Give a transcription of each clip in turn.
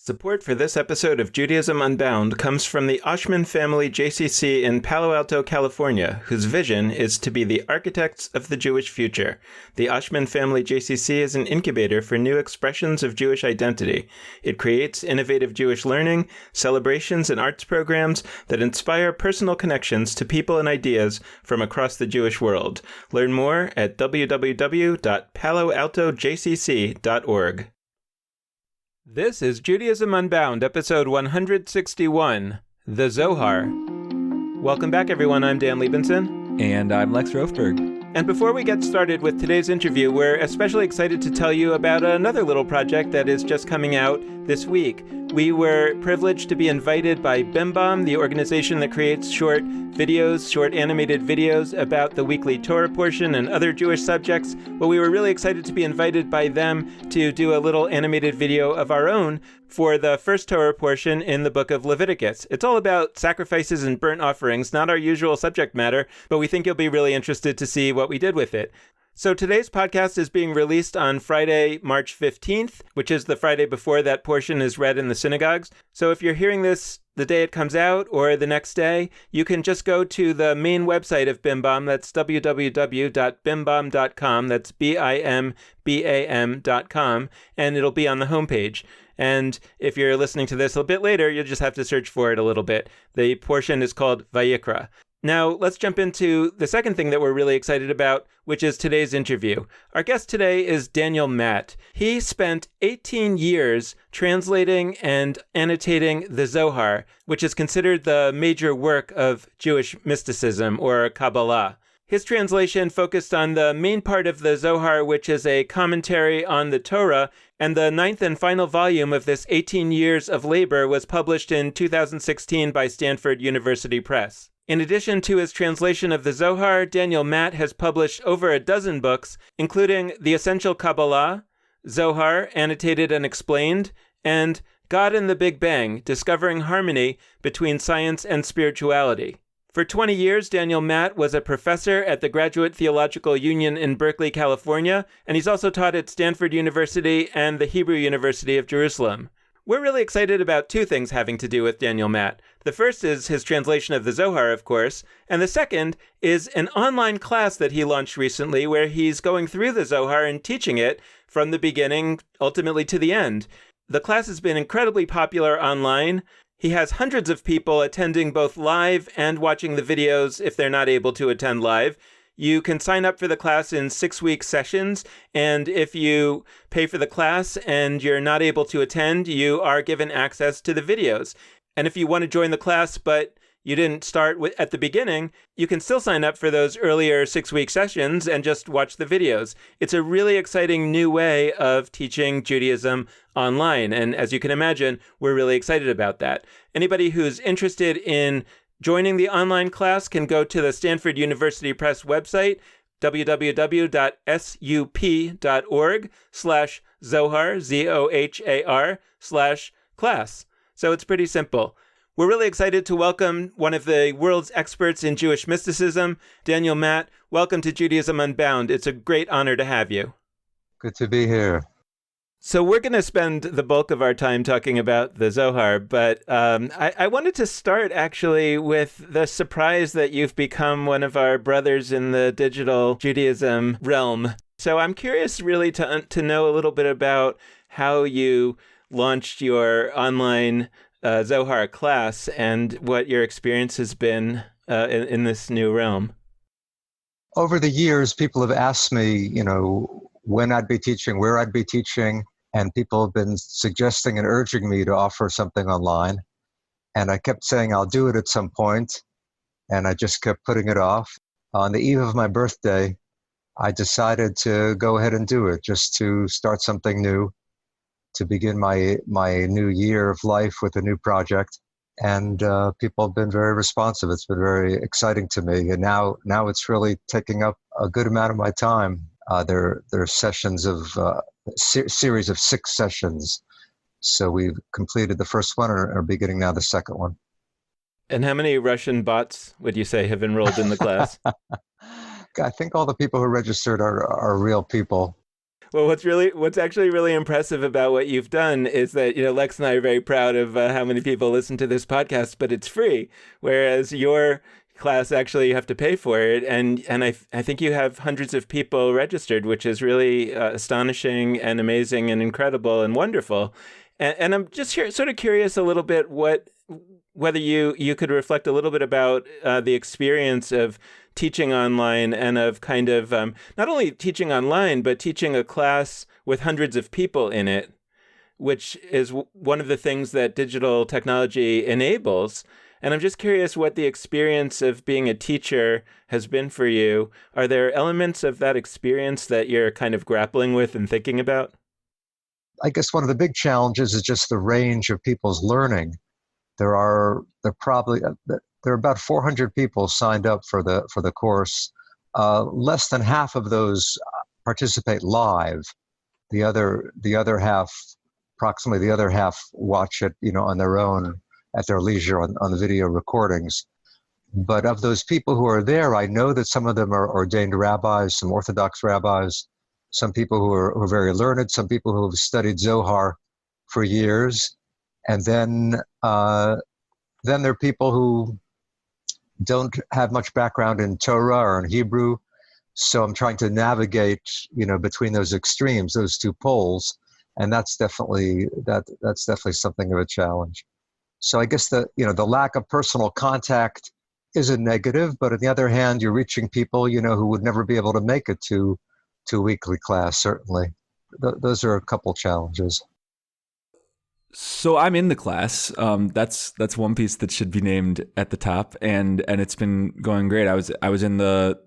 Support for this episode of Judaism Unbound comes from the Oshman Family JCC in Palo Alto, California, whose vision is to be the architects of the Jewish future. The Oshman Family JCC is an incubator for new expressions of Jewish identity. It creates innovative Jewish learning, celebrations, and arts programs that inspire personal connections to people and ideas from across the Jewish world. Learn more at www.paloaltojcc.org. This is Judaism Unbound, episode 161, The Zohar. Welcome back, everyone. I'm Dan Liebenson. And I'm Lex Rofberg. And before we get started with today's interview, we're especially excited to tell you about another little project that is just coming out this week. We were privileged to be invited by BIMBOM, the organization that creates short animated videos about the weekly Torah portion and other Jewish subjects. Well, we were really excited to be invited by them to do a little animated video of our own for the first Torah portion in the book of Leviticus. It's all about sacrifices and burnt offerings, not our usual subject matter, but we think you'll be really interested to see what we did with it. So today's podcast is being released on Friday, March 15th, which is the Friday before that portion is read in the synagogues. So if you're hearing this the day it comes out or the next day, you can just go to the main website of BIMBOM. That's www.bimbom.com. That's BIMBAM.com. And it'll be on the homepage. And if you're listening to this a bit later, you'll just have to search for it a little bit. The portion is called Vayikra. Now, let's jump into the second thing that we're really excited about, which is today's interview. Our guest today is Daniel Matt. He spent 18 years translating and annotating the Zohar, which is considered the major work of Jewish mysticism, or Kabbalah. His translation focused on the main part of the Zohar, which is a commentary on the Torah, and the ninth and final volume of this 18 years of labor was published in 2016 by Stanford University Press. In addition to his translation of the Zohar, Daniel Matt has published over a dozen books, including The Essential Kabbalah, Zohar, Annotated and Explained, and God and the Big Bang, Discovering Harmony Between Science and Spirituality. For 20 years, Daniel Matt was a professor at the Graduate Theological Union in Berkeley, California, and he's also taught at Stanford University and the Hebrew University of Jerusalem. We're really excited about two things having to do with Daniel Matt. The first is his translation of the Zohar, of course, and the second is an online class that he launched recently where he's going through the Zohar and teaching it from the beginning, ultimately to the end. The class has been incredibly popular online. He has hundreds of people attending both live and watching the videos if they're not able to attend live. You can sign up for the class in 6-week sessions, and if you pay for the class and you're not able to attend, you are given access to the videos. And if you want to join the class, but you didn't start at the beginning, you can still sign up for those earlier 6-week sessions and just watch the videos. It's a really exciting new way of teaching Judaism online, and as you can imagine, we're really excited about that. Anybody who's interested in joining the online class can go to the Stanford University Press website, www.sup.org/Zohar, ZOHAR/class. So it's pretty simple. We're really excited to welcome one of the world's experts in Jewish mysticism, Daniel Matt. Welcome to Judaism Unbound. It's a great honor to have you. Good to be here. So we're going to spend the bulk of our time talking about the Zohar, but I wanted to start actually with the surprise that you've become one of our brothers in the digital Judaism realm. So I'm curious really to know a little bit about how you launched your online Zohar class and what your experience has been in this new realm. Over the years, people have asked me, when I'd be teaching, where I'd be teaching, and people have been suggesting and urging me to offer something online. And I kept saying I'll do it at some point, and I just kept putting it off. On the eve of my birthday, I decided to go ahead and do it, just to start something new, to begin my new year of life with a new project. And people have been very responsive. It's been very exciting to me. And now it's really taking up a good amount of my time. There are sessions of series of 6 sessions. So we've completed the first one and are beginning now the second one. And how many Russian bots would you say have enrolled in the class? I think all the people who registered are real people. Well, what's actually really impressive about what you've done is that, Lex and I are very proud of how many people listen to this podcast, but it's free, whereas your class actually you have to pay for it, and I think you have hundreds of people registered, which is really astonishing and amazing and incredible and wonderful. And I'm just sort of curious a little bit whether you could reflect a little bit about the experience of teaching online and of kind of not only teaching online, but teaching a class with hundreds of people in it, which is one of the things that digital technology enables. And I'm just curious what the experience of being a teacher has been for you. Are there elements of that experience that you're kind of grappling with and thinking about? I guess one of the big challenges is just the range of people's learning. There are about 400 people signed up for the course. Less than half of those participate live. The other half, approximately the other half, watch it, on their own at their leisure on the video recordings. But of those people who are there, I know that some of them are ordained rabbis, some Orthodox rabbis, some people who are very learned, some people who have studied Zohar for years, and then there are people who don't have much background in Torah or in Hebrew. So I'm trying to navigate, between those extremes, those two poles, and that's definitely something of a challenge. So I guess the lack of personal contact is a negative, but on the other hand, you're reaching people, who would never be able to make it to weekly class. Certainly, those are a couple challenges. So I'm in the class. That's one piece that should be named at the top, and it's been going great. I was in the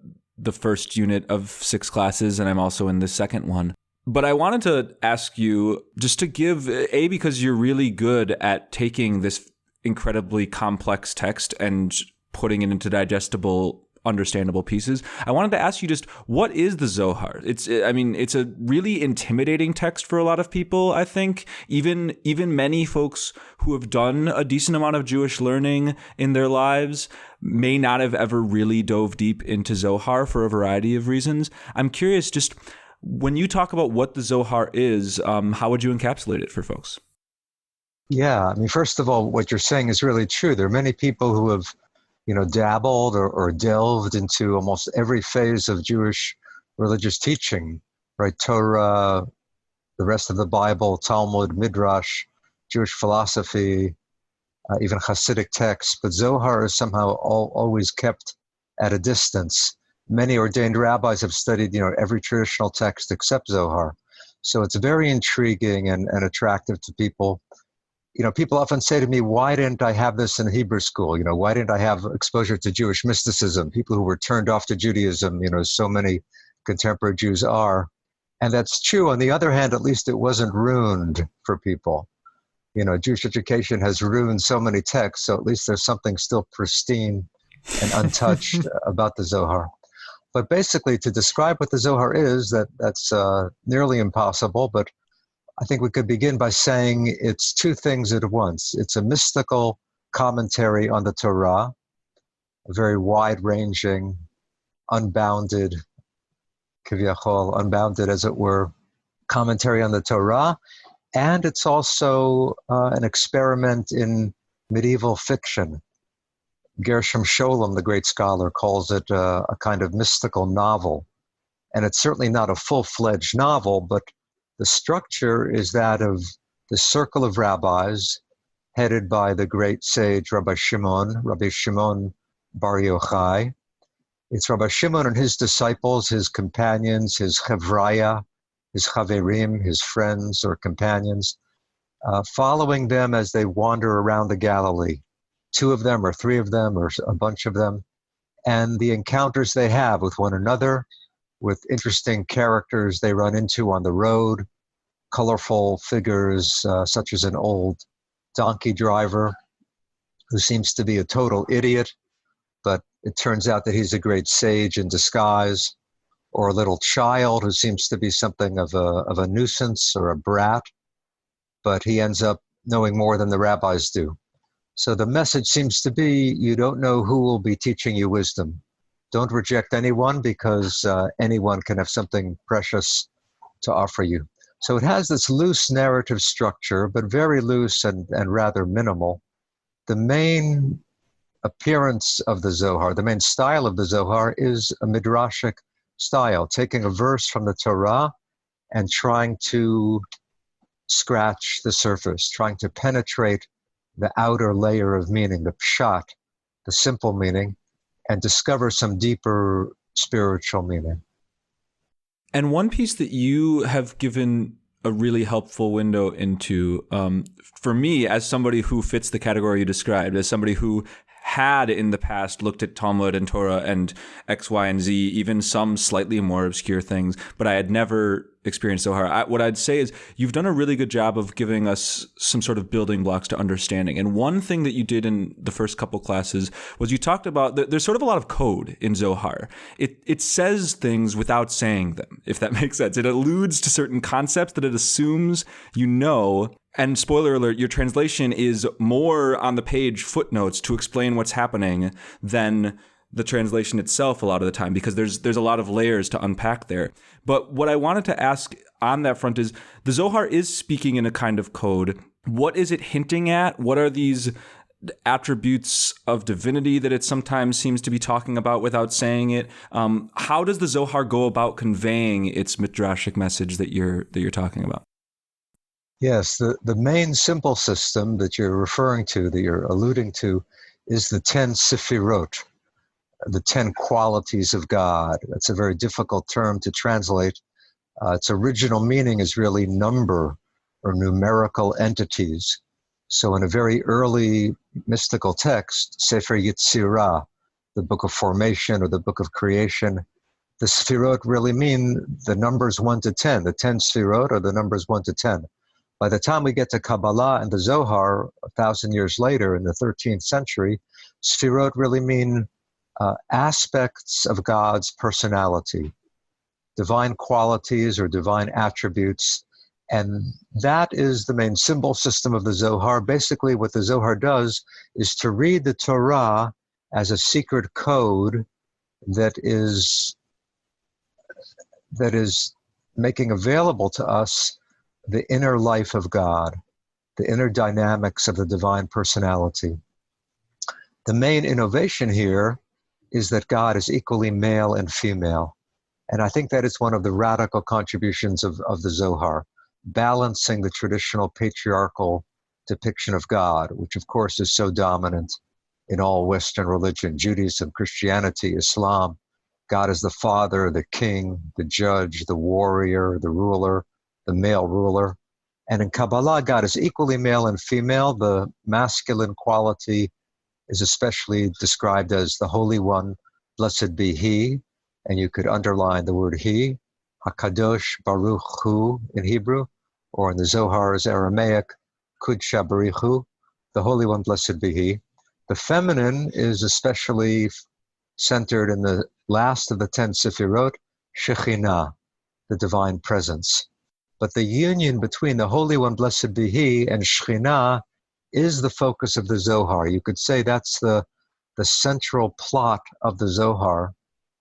first unit of 6 classes, and I'm also in the second one. But I wanted to ask you just to give because you're really good at taking this incredibly complex text and putting it into digestible, understandable pieces. I wanted to ask you just, what is the Zohar? It's a really intimidating text for a lot of people, I think. Even many folks who have done a decent amount of Jewish learning in their lives may not have ever really dove deep into Zohar for a variety of reasons. I'm curious, just when you talk about what the Zohar is, how would you encapsulate it for folks? Yeah, first of all, what you're saying is really true. There are many people who have dabbled or delved into almost every phase of Jewish religious teaching, right? Torah, the rest of the Bible, Talmud, Midrash, Jewish philosophy, even Hasidic texts. But Zohar is somehow always kept at a distance. Many ordained rabbis have studied, every traditional text except Zohar. So it's very intriguing and attractive to people. People often say to me, why didn't I have this in Hebrew school? Why didn't I have exposure to Jewish mysticism? People who were turned off to Judaism, so many contemporary Jews are. And that's true. On the other hand, at least it wasn't ruined for people. Jewish education has ruined so many texts, so at least there's something still pristine and untouched about the Zohar. But basically, to describe what the Zohar is, that's nearly impossible, but I think we could begin by saying it's two things at once. It's a mystical commentary on the Torah, a very wide-ranging, unbounded, kiviyachol, unbounded as it were, commentary on the Torah. And it's also an experiment in medieval fiction. Gershom Scholem, the great scholar, calls it a kind of mystical novel. And it's certainly not a full-fledged novel, but the structure is that of the circle of rabbis headed by the great sage Rabbi Shimon Bar Yochai. It's Rabbi Shimon and his disciples, his companions, his chevraya, his chaverim, his friends or companions, following them as they wander around the Galilee. 2 of them or 3 of them or a bunch of them, and the encounters they have with one another, with interesting characters they run into on the road, colorful figures such as an old donkey driver who seems to be a total idiot, but it turns out that he's a great sage in disguise, or a little child who seems to be something of a nuisance or a brat, but he ends up knowing more than the rabbis do. So the message seems to be, you don't know who will be teaching you wisdom. Don't reject anyone, because anyone can have something precious to offer you. So it has this loose narrative structure, but very loose and rather minimal. The main appearance of the Zohar, the main style of the Zohar is a midrashic style, taking a verse from the Torah and trying to scratch the surface, trying to penetrate the outer layer of meaning, the pshat, the simple meaning, and discover some deeper spiritual meaning. And one piece that you have given a really helpful window into, for me, as somebody who fits the category you described, as somebody who had in the past looked at Talmud and Torah and X, Y, and Z, even some slightly more obscure things, but I had never experienced Zohar. What I'd say is you've done a really good job of giving us some sort of building blocks to understanding. And one thing that you did in the first couple classes was you talked about there's sort of a lot of code in Zohar. It says things without saying them, if that makes sense. It alludes to certain concepts that it assumes you know. And spoiler alert, your translation is more on the page footnotes to explain what's happening than the translation itself a lot of the time, because there's a lot of layers to unpack there. But what I wanted to ask on that front is, the Zohar is speaking in a kind of code. What is it hinting at? What are these attributes of divinity that it sometimes seems to be talking about without saying it? How does the Zohar go about conveying its midrashic message that you're talking about? Yes, the main simple system that you're referring to, that you're alluding to, is the 10 sefirot, the 10 qualities of God. That's a very difficult term to translate. Its original meaning is really number or numerical entities. So in a very early mystical text, Sefer Yetzirah, the book of formation or the book of creation, the sefirot really mean the numbers 1 to 10. The 10 sefirot are the numbers 1 to 10. By the time we get to Kabbalah and the Zohar, 1,000 years later in the 13th century, sefirot really mean aspects of God's personality, divine qualities or divine attributes. And that is the main symbol system of the Zohar. Basically, what the Zohar does is to read the Torah as a secret code that is making available to us the inner life of God, the inner dynamics of the divine personality. The main innovation here is that God is equally male and female. And I think that is one of the radical contributions of the Zohar, balancing the traditional patriarchal depiction of God, which of course is so dominant in all Western religion, Judaism, Christianity, Islam. God is the father, the king, the judge, the warrior, the ruler, the male ruler. And in Kabbalah, God is equally male and female. The masculine quality is especially described as the Holy One, blessed be He, and you could underline the word He, HaKadosh Baruch Hu in Hebrew, or in the Zohar's Aramaic, Kudsha Baruch Hu, the Holy One, blessed be He. The feminine is especially centered in the last of the 10 Sefirot, Shekhinah, the divine presence. But the union between the Holy One, blessed be He, and Shekhinah is the focus of the Zohar. You could say that's the central plot of the Zohar.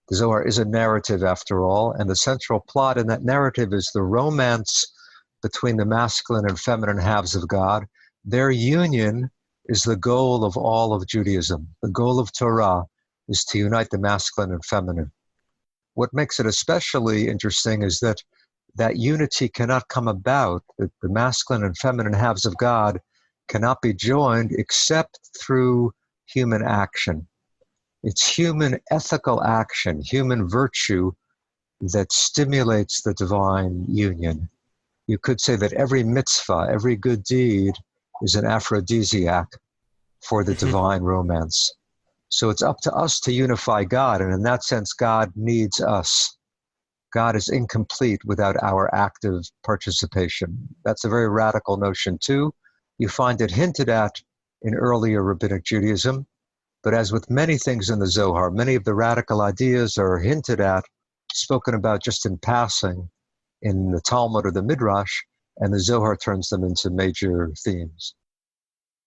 The Zohar is a narrative after all, and the central plot in that narrative is the romance between the masculine and feminine halves of God. Their union is the goal of all of Judaism. The goal of Torah is to unite the masculine and feminine. What makes it especially interesting is that unity cannot come about, that the masculine and feminine halves of God cannot be joined except through human action. It's human ethical action, human virtue that stimulates the divine union. You could say that every mitzvah, every good deed is an aphrodisiac for the divine romance. So it's up to us to unify God, and in that sense, God needs us. God is incomplete without our active participation. That's a very radical notion too. You find it hinted at in earlier rabbinic Judaism, but as with many things in the Zohar, many of the radical ideas are hinted at, spoken about just in passing in the Talmud or the Midrash, and the Zohar turns them into major themes.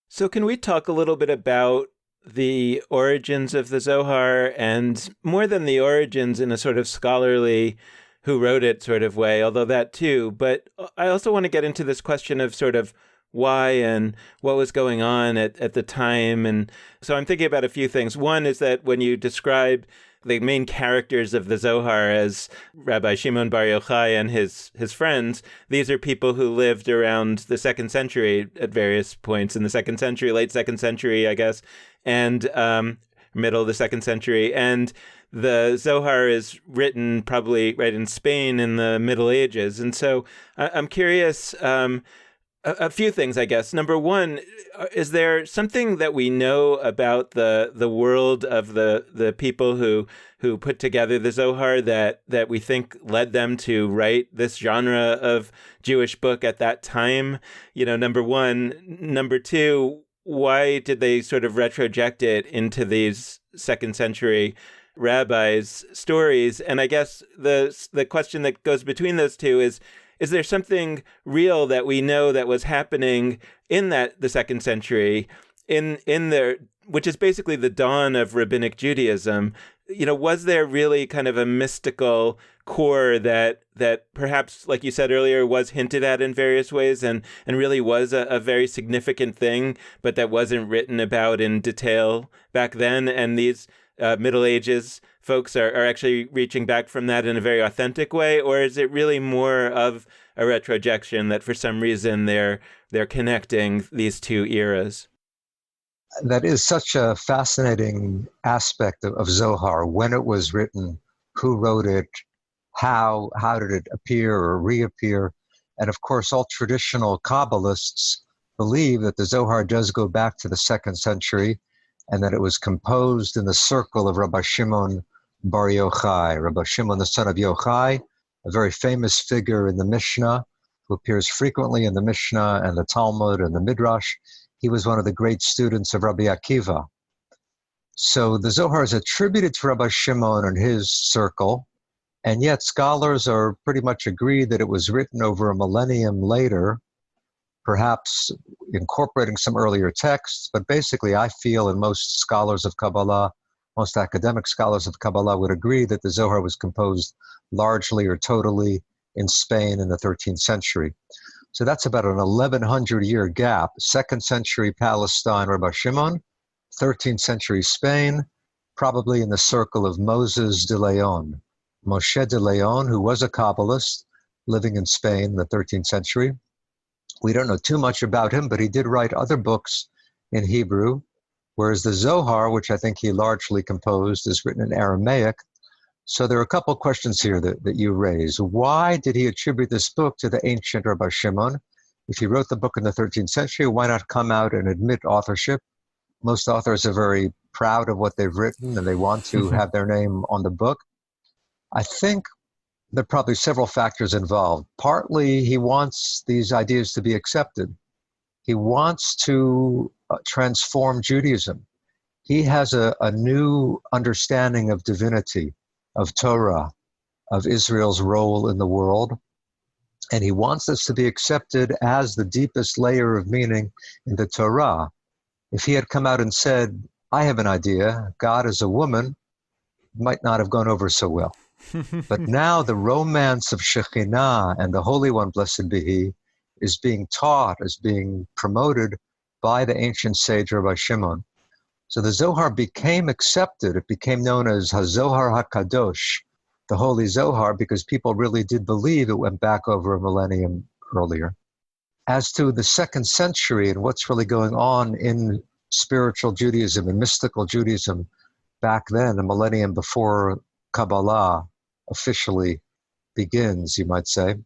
So can we talk a little bit about the origins of the Zohar, and more than the origins, in a sort of scholarly who wrote it sort of way, although that too. But I also want to get into this question of sort of why and what was going on at the time. And so I'm thinking about a few things. One is that when you describe the main characters of the Zohar as Rabbi Shimon Bar Yochai and his friends, these are people who lived around the 2nd century at various points in the 2nd century, late 2nd century, I guess, and middle of the 2nd century. And the Zohar is written probably right in Spain in the Middle Ages. And so I'm curious, a few things, I guess. Number one, is there something that we know about the world of the people who put together the Zohar that we think led them to write this genre of Jewish book at that time? Number one. Number two, why did they sort of retroject it into these 2nd century rabbis' stories? And I guess the question that goes between those two is there something real that we know that was happening in the 2nd century, in there, which is basically the dawn of rabbinic Judaism? Was there really kind of a mystical core that perhaps, like you said earlier, was hinted at in various ways and really was a very significant thing, but that wasn't written about in detail back then? And these Middle Ages folks are actually reaching back from that in a very authentic way? Or is it really more of a retrojection that for some reason they're connecting these two eras? That is such a fascinating aspect of Zohar. When it was written, who wrote it, how did it appear or reappear? And of course, all traditional Kabbalists believe that the Zohar does go back to the 2nd century and that it was composed in the circle of Rabbi Shimon Bar Yochai. Rabbi Shimon, the son of Yochai, a very famous figure in the Mishnah, who appears frequently in the Mishnah and the Talmud and the Midrash. He was one of the great students of Rabbi Akiva. So the Zohar is attributed to Rabbi Shimon and his circle, and yet scholars are pretty much agreed that it was written over a millennium later, perhaps incorporating some earlier texts. But basically, I feel, and most scholars of Kabbalah, most academic scholars of Kabbalah would agree that the Zohar was composed largely or totally in Spain in the 13th century. So that's about an 1100-year gap. 2nd century Palestine, Rabbi Shimon, 13th century Spain, probably in the circle of Moses de Leon. Moshe de Leon, who was a Kabbalist living in Spain in the 13th century. We don't know too much about him, but he did write other books in Hebrew, whereas the Zohar, which I think he largely composed, is written in Aramaic. So there are a couple of questions here that you raise. Why did he attribute this book to the ancient Rabbi Shimon? If he wrote the book in the 13th century, why not come out and admit authorship? Most authors are very proud of what they've written and they want to have their name on the book. I think there are probably several factors involved. Partly, he wants these ideas to be accepted. He wants to transform Judaism. He has a new understanding of divinity, of Torah, of Israel's role in the world. And he wants this to be accepted as the deepest layer of meaning in the Torah. If he had come out and said, I have an idea, God is a woman, it might not have gone over so well. But now the romance of Shekhinah and the Holy One, blessed be He, is being taught, is being promoted by the ancient sage Rabbi Shimon. So the Zohar became accepted. It became known as HaZohar HaKadosh, the Holy Zohar, because people really did believe it went back over a millennium earlier. As to the 2nd century and what's really going on in spiritual Judaism and mystical Judaism back then, a millennium before Kabbalah officially begins, you might say,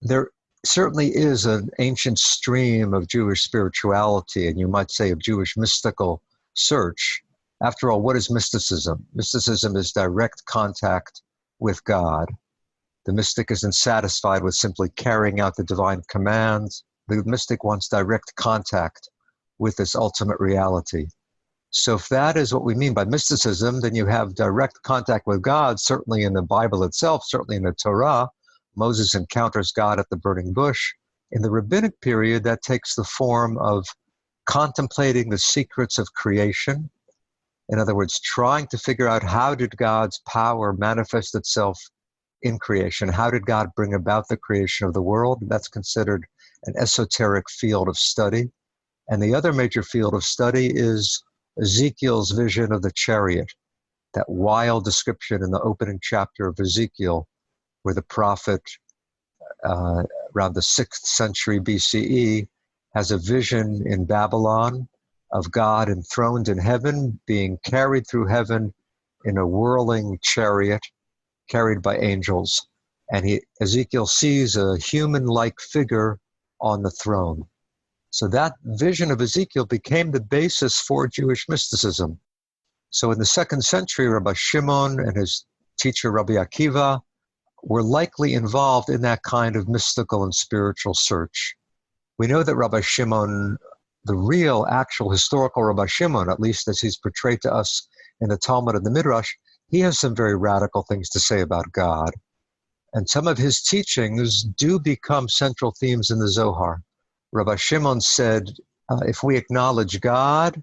there certainly is an ancient stream of Jewish spirituality, and you might say of Jewish mystical search. After all, what is mysticism? Mysticism is direct contact with God. The mystic isn't satisfied with simply carrying out the divine commands. The mystic wants direct contact with this ultimate reality. So if that is what we mean by mysticism, then you have direct contact with God, certainly in the Bible itself, certainly in the Torah. Moses encounters God at the burning bush. In the rabbinic period, that takes the form of contemplating the secrets of creation. In other words, trying to figure out how did God's power manifest itself in creation. How did God bring about the creation of the world? That's considered an esoteric field of study. And the other major field of study is Ezekiel's vision of the chariot, that wild description in the opening chapter of Ezekiel, where the prophet, around the 6th century BCE, has a vision in Babylon of God enthroned in heaven, being carried through heaven in a whirling chariot, carried by angels. And Ezekiel sees a human-like figure on the throne. So that vision of Ezekiel became the basis for Jewish mysticism. So in the 2nd century, Rabbi Shimon and his teacher Rabbi Akiva were likely involved in that kind of mystical and spiritual search. We know that Rabbi Shimon, the real, actual, historical Rabbi Shimon, at least as he's portrayed to us in the Talmud and the Midrash, he has some very radical things to say about God. And some of his teachings do become central themes in the Zohar. Rabbi Shimon said, if we acknowledge God,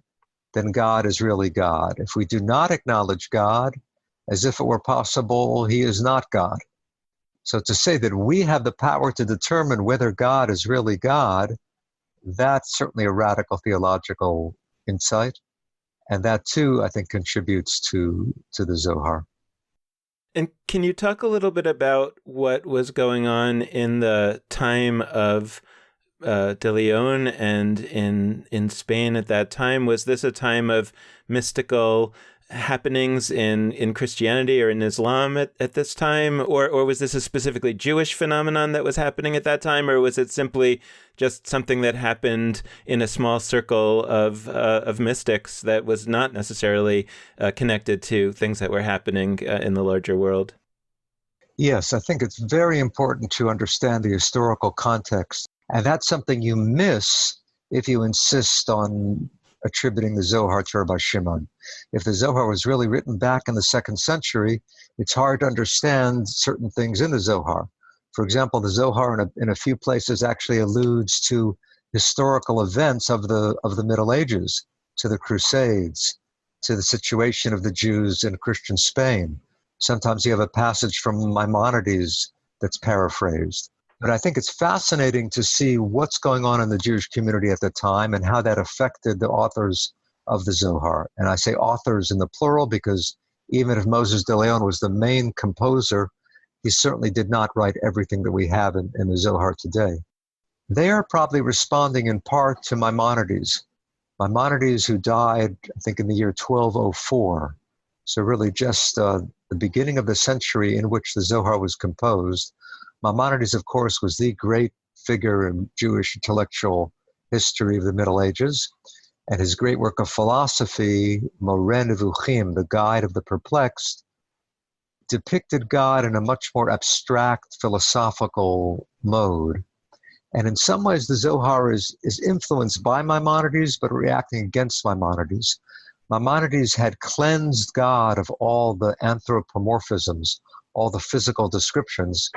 then God is really God. If we do not acknowledge God, as if it were possible, he is not God. So to say that we have the power to determine whether God is really God, that's certainly a radical theological insight. And that too, I think, contributes to the Zohar. And can you talk a little bit about what was going on in the time of De Leon and in Spain at that time? Was this a time of mystical happenings in Christianity or in Islam at this time? Or was this a specifically Jewish phenomenon that was happening at that time? Or was it simply just something that happened in a small circle of mystics that was not necessarily connected to things that were happening in the larger world? Yes, I think it's very important to understand the historical context. And that's something you miss if you insist on attributing the Zohar to Rabbi Shimon. If the Zohar was really written back in the 2nd century, it's hard to understand certain things in the Zohar. For example, the Zohar in a few places actually alludes to historical events of the Middle Ages, to the Crusades, to the situation of the Jews in Christian Spain. Sometimes you have a passage from Maimonides that's paraphrased. But I think it's fascinating to see what's going on in the Jewish community at the time and how that affected the authors of the Zohar. And I say authors in the plural because even if Moses de Leon was the main composer, he certainly did not write everything that we have in the Zohar today. They are probably responding in part to Maimonides. Maimonides, who died, I think, in the year 1204. So really just the beginning of the century in which the Zohar was composed. Maimonides, of course, was the great figure in Jewish intellectual history of the Middle Ages. And his great work of philosophy, Moreh Nevuchim, the Guide of the Perplexed, depicted God in a much more abstract philosophical mode. And in some ways, the Zohar is influenced by Maimonides, but reacting against Maimonides. Maimonides had cleansed God of all the anthropomorphisms, all the physical descriptions.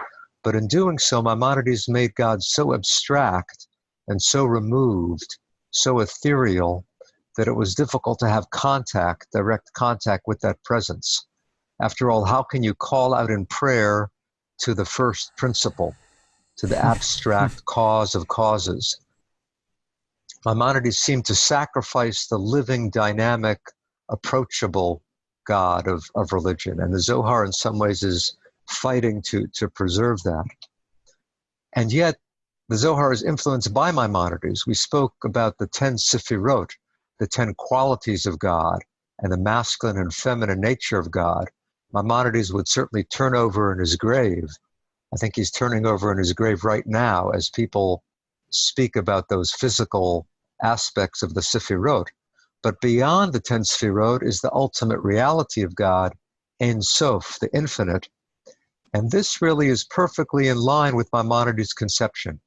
But in doing so, Maimonides made God so abstract and so removed, so ethereal, that it was difficult to have direct contact with that presence. After all, how can you call out in prayer to the first principle, to the abstract cause of causes? Maimonides seemed to sacrifice the living, dynamic, approachable God of religion. And the Zohar in some ways is fighting to preserve that. And yet, the Zohar is influenced by Maimonides. We spoke about the 10 Sefirot, the 10 qualities of God, and the masculine and feminine nature of God. Maimonides would certainly turn over in his grave. I think he's turning over in his grave right now as people speak about those physical aspects of the Sefirot. But beyond the 10 Sefirot is the ultimate reality of God, Ein Sof, the infinite. And this really is perfectly in line with Maimonides' conception.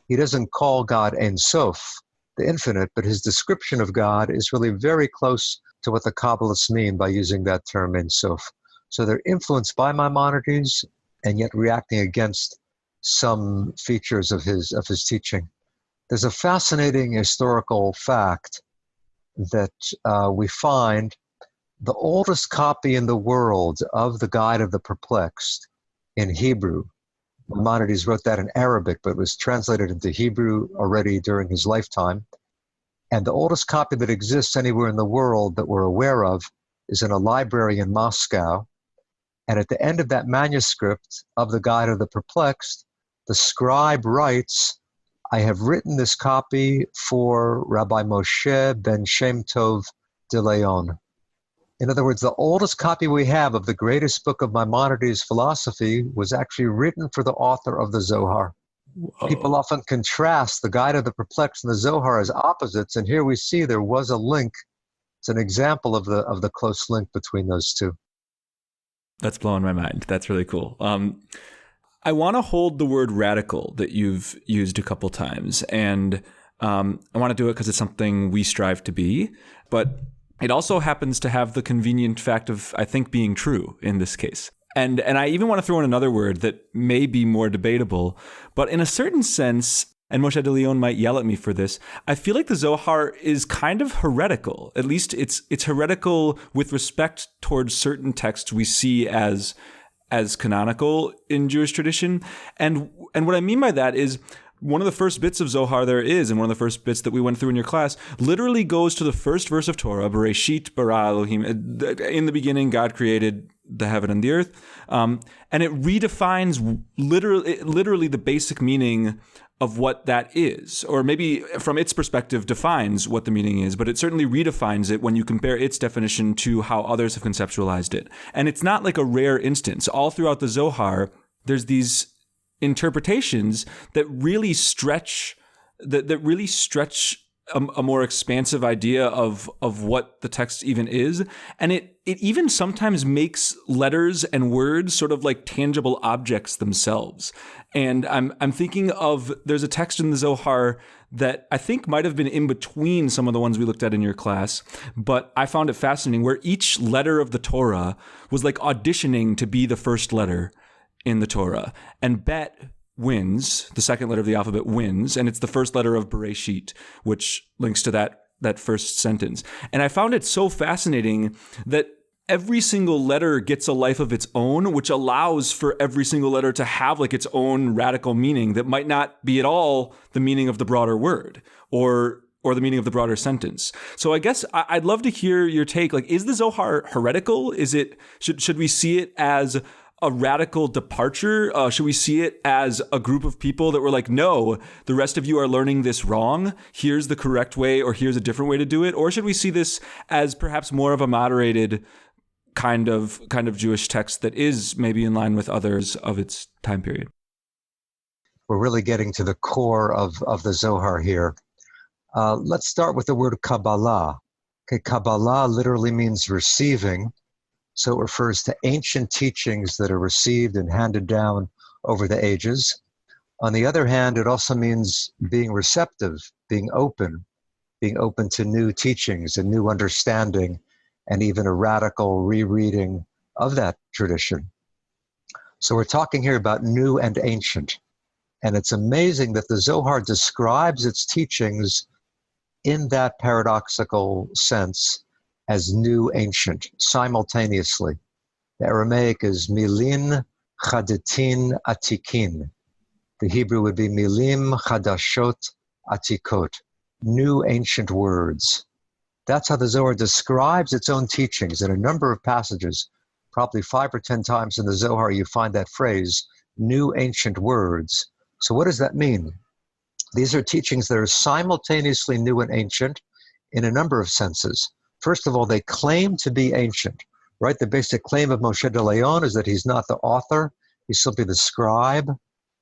He doesn't call God Ein Sof, the infinite, but his description of God is really very close to what the Kabbalists mean by using that term Ein Sof. So they're influenced by Maimonides and yet reacting against some features of his teaching. There's a fascinating historical fact that we find. The oldest copy in the world of the Guide of the Perplexed in Hebrew. Maimonides wrote that in Arabic, but it was translated into Hebrew already during his lifetime. And the oldest copy that exists anywhere in the world that we're aware of is in a library in Moscow. And at the end of that manuscript of the Guide of the Perplexed, the scribe writes, I have written this copy for Rabbi Moshe ben Shem Tov de Leon. In other words, the oldest copy we have of the greatest book of Maimonides' philosophy was actually written for the author of the Zohar. Whoa. People often contrast the Guide of the Perplexed and the Zohar as opposites, and here we see there was a link. It's an example of the close link between those two. That's blowing my mind. That's really cool. I want to hold the word radical that you've used a couple times, and I want to do it because it's something we strive to be, but it also happens to have the convenient fact of, I think, being true in this case. And I even want to throw in another word that may be more debatable, but in a certain sense, and Moshe de Leon might yell at me for this, I feel like the Zohar is kind of heretical. At least it's heretical with respect towards certain texts we see as canonical in Jewish tradition. And what I mean by that is one of the first bits of Zohar there is, and one of the first bits that we went through in your class, literally goes to the first verse of Torah, Bereshit bara Elohim. In the beginning, God created the heaven and the earth. And it redefines literally the basic meaning of what that is, or maybe from its perspective defines what the meaning is, but it certainly redefines it when you compare its definition to how others have conceptualized it. And it's not like a rare instance. All throughout the Zohar, there's these interpretations that really stretch a more expansive idea of what the text even is. And it even sometimes makes letters and words sort of like tangible objects themselves. And I'm thinking of, there's a text in the Zohar that I think might have been in between some of the ones we looked at in your class, but I found it fascinating, where each letter of the Torah was like auditioning to be the first letter in the Torah. And Bet wins, the second letter of the alphabet wins, and it's the first letter of Bereshit, which links to that first sentence. And I found it so fascinating that every single letter gets a life of its own, which allows for every single letter to have like its own radical meaning that might not be at all the meaning of the broader word or the meaning of the broader sentence. So I guess I'd love to hear your take. Like, is the Zohar heretical? Should we see it as a radical departure? Should we see it as a group of people that were like, no, the rest of you are learning this wrong. Here's the correct way, or here's a different way to do it? Or should we see this as perhaps more of a moderated kind of Jewish text that is maybe in line with others of its time period? We're really getting to the core of the Zohar here. Let's start with the word Kabbalah. Okay, Kabbalah literally means receiving. So it refers to ancient teachings that are received and handed down over the ages. On the other hand, it also means being receptive, being open to new teachings and new understanding, and even a radical rereading of that tradition. So we're talking here about new and ancient. And it's amazing that the Zohar describes its teachings in that paradoxical sense as new ancient, simultaneously. The Aramaic is milin chadatin atikin. The Hebrew would be milim chadashot atikot, new ancient words. That's how the Zohar describes its own teachings in a number of passages. Probably 5 or 10 times in the Zohar you find that phrase, new ancient words. So what does that mean? These are teachings that are simultaneously new and ancient in a number of senses. First of all, they claim to be ancient, right? The basic claim of Moshe de Leon is that he's not the author, he's simply the scribe,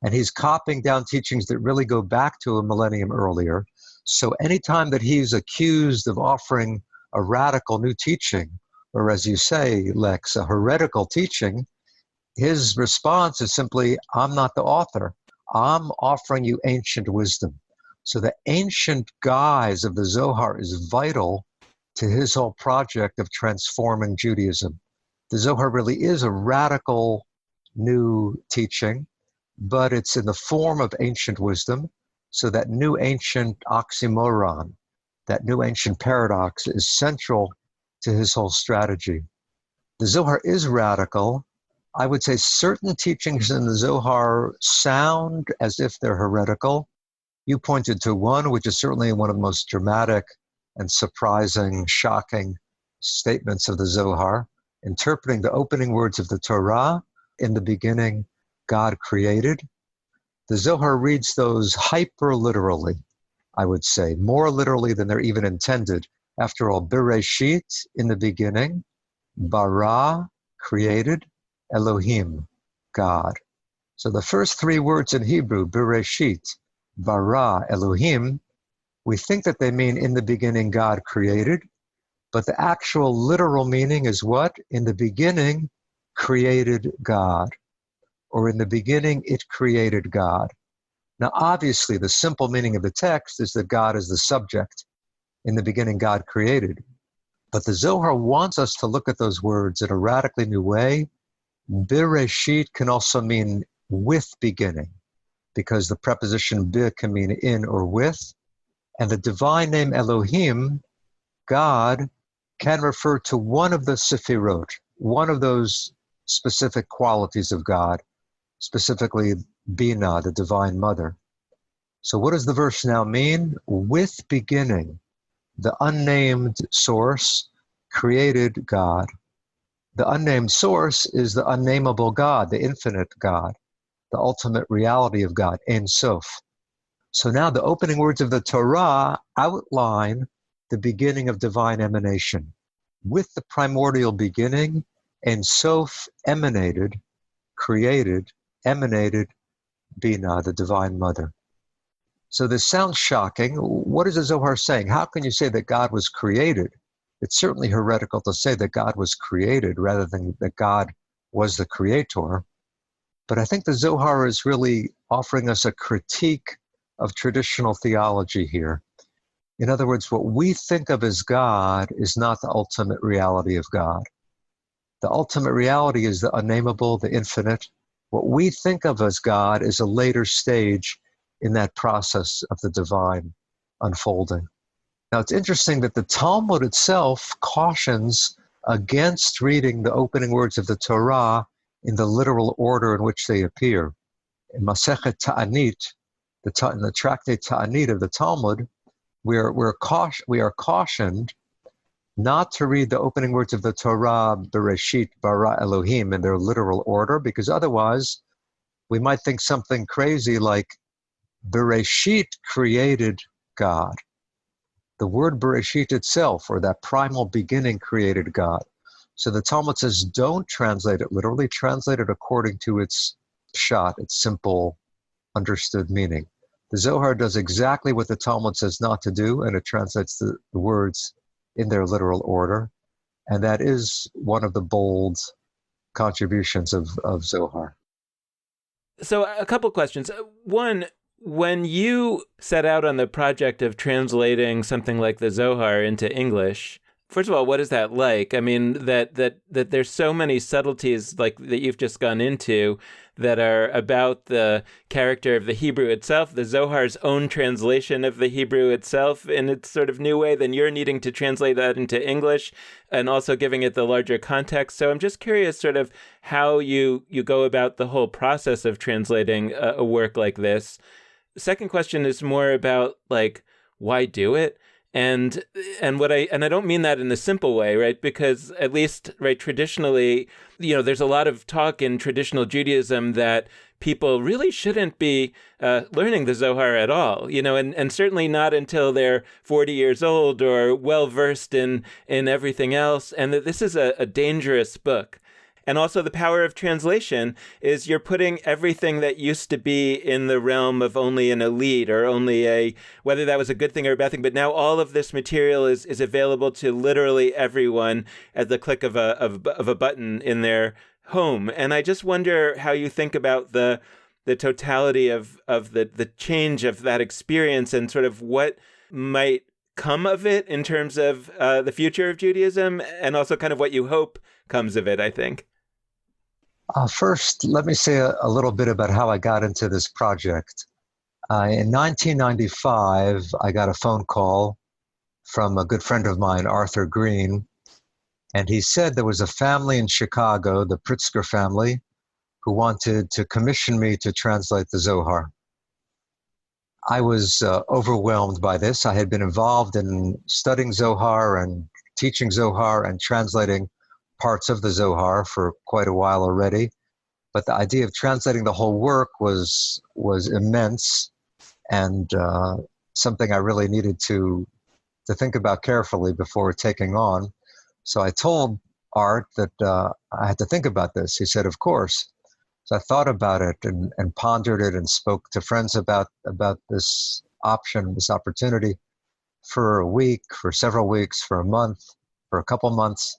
and he's copying down teachings that really go back to a millennium earlier. So anytime that he's accused of offering a radical new teaching, or as you say, Lex, a heretical teaching, his response is simply, I'm not the author. I'm offering you ancient wisdom. So the ancient guise of the Zohar is vital to his whole project of transforming Judaism. The Zohar really is a radical new teaching, but it's in the form of ancient wisdom. So that new ancient oxymoron, that new ancient paradox is central to his whole strategy. The Zohar is radical, I would say certain teachings in the Zohar sound as if they're heretical. You pointed to one, which is certainly one of the most dramatic and surprising, shocking statements of the Zohar, interpreting the opening words of the Torah. In the beginning, God created. The Zohar reads those hyper literally, I would say, more literally than they're even intended. After all, Bereshit, in the beginning, bara, created, Elohim, God. So the first three words in Hebrew, Bereshit, bara, Elohim, we think that they mean in the beginning God created, but the actual literal meaning is what? In the beginning created God, or in the beginning it created God. Now, obviously, the simple meaning of the text is that God is the subject. In the beginning, God created. But the Zohar wants us to look at those words in a radically new way. Bereshit can also mean with beginning, because the preposition be can mean in or with. And the divine name Elohim, God, can refer to one of the Sefirot, one of those specific qualities of God, specifically Bina, the Divine Mother. So what does the verse now mean? With beginning, the unnamed source created God. The unnamed source is the unnameable God, the infinite God, the ultimate reality of God, Ein Sof. So now the opening words of the Torah outline the beginning of divine emanation. With the primordial beginning, Ein Sof emanated, created, emanated Bina, the Divine Mother. So this sounds shocking. What is the Zohar saying? How can you say that God was created? It's certainly heretical to say that God was created rather than that God was the creator. But I think the Zohar is really offering us a critique of traditional theology here. In other words, what we think of as God is not the ultimate reality of God. The ultimate reality is the unnameable, the infinite. What we think of as God is a later stage in that process of the divine unfolding. Now, it's interesting that the Talmud itself cautions against reading the opening words of the Torah in the literal order in which they appear. In Masechet Ta'anit, in the tractate Ta'anit of the Talmud, we are cautioned not to read the opening words of the Torah, Bereshit, bara Elohim, in their literal order, because otherwise we might think something crazy like Bereshit created God. The word Bereshit itself, or that primal beginning, created God. So the Talmud says, don't translate it literally, translate it according to its pshat, its simple, understood meaning. The Zohar does exactly what the Talmud says not to do, and it translates the words in their literal order. And that is one of the bold contributions of Zohar. So a couple questions. One, when you set out on the project of translating something like the Zohar into English, first of all, what is that like? I mean, that there's so many subtleties like that you've just gone into that are about the character of the Hebrew itself, the Zohar's own translation of the Hebrew itself in its sort of new way, then you're needing to translate that into English and also giving it the larger context. So I'm just curious sort of how you go about the whole process of translating a work like this. The second question is more about like, why do it? And I don't mean that in a simple way, right? Because at least, right, traditionally, there's a lot of talk in traditional Judaism that people really shouldn't be learning the Zohar at all, and certainly not until they're 40 years old or well versed in everything else, and that this is a dangerous book. And also the power of translation is you're putting everything that used to be in the realm of only an elite or only whether that was a good thing or a bad thing, but now all of this material is available to literally everyone at the click of a button in their home. And I just wonder how you think about the totality of the change of that experience and sort of what might come of it in terms of the future of Judaism and also kind of what you hope comes of it, I think. First, let me say a little bit about how I got into this project. In 1995, I got a phone call from a good friend of mine, Arthur Green, and he said there was a family in Chicago, the Pritzker family, who wanted to commission me to translate the Zohar. I was overwhelmed by this. I had been involved in studying Zohar and teaching Zohar and translating parts of the Zohar for quite a while already. But the idea of translating the whole work was immense and something I really needed to think about carefully before taking on. So I told Art that I had to think about this. He said, of course. So I thought about it and pondered it and spoke to friends about this option, this opportunity for a week, for several weeks, for a month, for a couple months.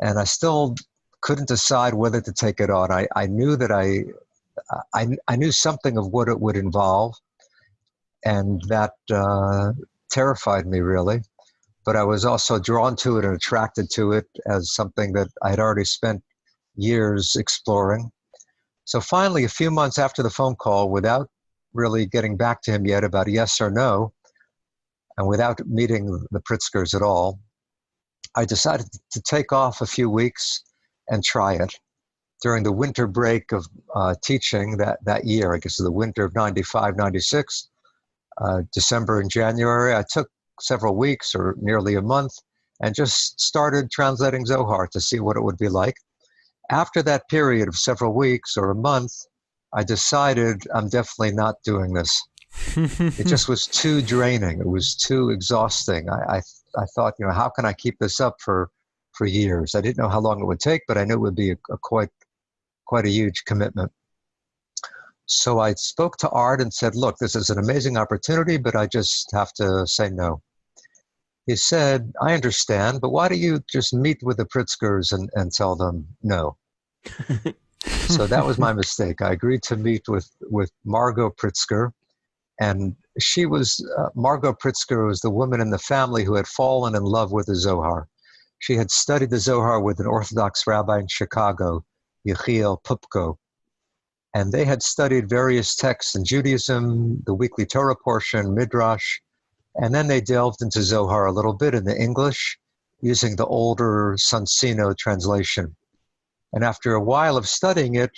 And I still couldn't decide whether to take it on. I knew that I knew something of what it would involve, and that terrified me really. But I was also drawn to it and attracted to it as something that I had already spent years exploring. So finally, a few months after the phone call, without really getting back to him yet about yes or no, and without meeting the Pritzkers at all, I decided to take off a few weeks and try it. During the winter break of teaching that year, I guess the winter of 95, 96, December and January, I took several weeks or nearly a month and just started translating Zohar to see what it would be like. After that period of several weeks or a month, I decided I'm definitely not doing this. It just was too draining. It was too exhausting. I thought, how can I keep this up for years? I didn't know how long it would take, but I knew it would be quite a huge commitment. So I spoke to Art and said, look, this is an amazing opportunity, but I just have to say no. He said, I understand, but why don't you just meet with the Pritzkers and tell them no? So that was my mistake. I agreed to meet with Margot Pritzker, and she was, Margot Pritzker was the woman in the family who had fallen in love with the Zohar. She had studied the Zohar with an Orthodox rabbi in Chicago, Yechiel Pupko, and they had studied various texts in Judaism, the weekly Torah portion, Midrash, and then they delved into Zohar a little bit in the English using the older Sonsino translation. And after a while of studying it,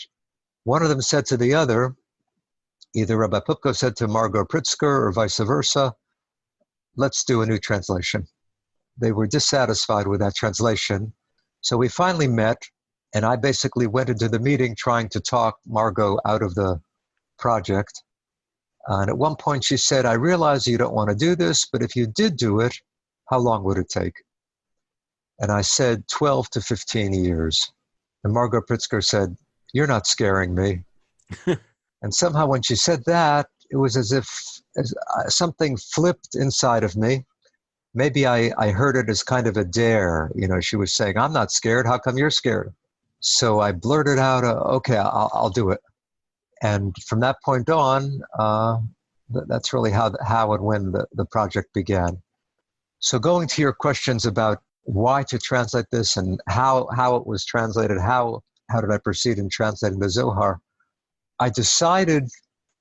one of them said to the other, either Rabbi Pupko said to Margot Pritzker or vice versa, let's do a new translation. They were dissatisfied with that translation. So we finally met, and I basically went into the meeting trying to talk Margot out of the project. And at one point she said, I realize you don't want to do this, but if you did do it, how long would it take? And I said, 12 to 15 years. And Margot Pritzker said, you're not scaring me. And somehow when she said that, it was as if something flipped inside of me. Maybe I heard it as kind of a dare. She was saying, I'm not scared. How come you're scared? So I blurted out, okay, I'll do it. And from that point on, that's really how and when the project began. So going to your questions about why to translate this and how it was translated, how did I proceed in translating the Zohar, I decided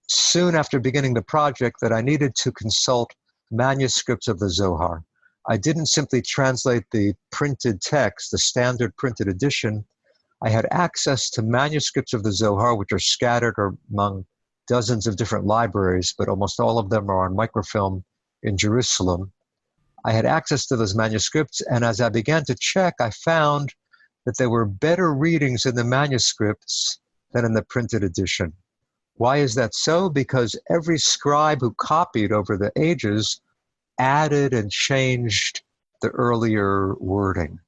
soon after beginning the project that I needed to consult manuscripts of the Zohar. I didn't simply translate the printed text, the standard printed edition. I had access to manuscripts of the Zohar, which are scattered among dozens of different libraries, but almost all of them are on microfilm in Jerusalem. I had access to those manuscripts, and as I began to check, I found that there were better readings in the manuscripts than in the printed edition. Why is that so? Because every scribe who copied over the ages added and changed the earlier wording.